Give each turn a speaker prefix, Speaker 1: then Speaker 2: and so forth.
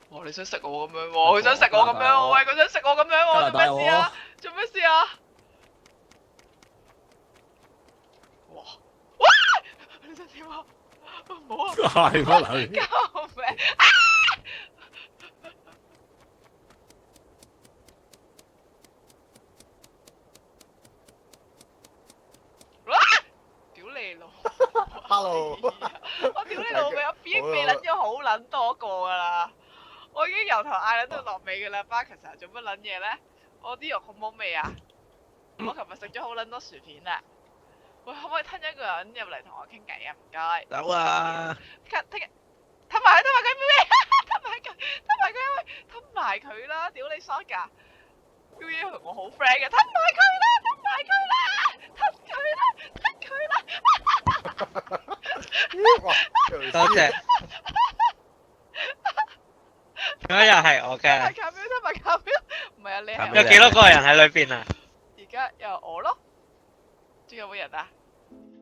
Speaker 1: 哇！你想食我咁樣喎？佢想食我咁樣喎？喂，佢想食我咁樣喎？做咩事啊？做咩事啊？哇！哇！你想點啊？唔好啊！
Speaker 2: 係乜撚？
Speaker 1: 救命！屌你老
Speaker 2: ！Hello，
Speaker 1: 我屌你老味，我已經避撚咗好撚多個噶啦，我已經由頭嗌撚到落尾噶啦。巴其實做乜撚嘢咧？我啲肉好冇味啊！我琴日食咗好撚多薯片啊！喂，可唔可以吞一個人入嚟同我傾偈啊？唔該。
Speaker 2: 走啊！
Speaker 1: 聽日吞埋佢，吞埋佢咩？吞埋佢，吞埋佢，喂，吞埋佢啦！屌你傻噶！表姐同我好 friend 嘅，吞埋佢啦，吞埋佢啦，吞佢啦，吞佢啦！
Speaker 3: 多謝。點解又係我
Speaker 1: 吞埋
Speaker 3: 嘅？
Speaker 1: 卡表，吞埋卡表，唔係啊，你係
Speaker 3: 有幾多個人喺裏邊啊？
Speaker 1: 而家有我咯，仲有冇人啊？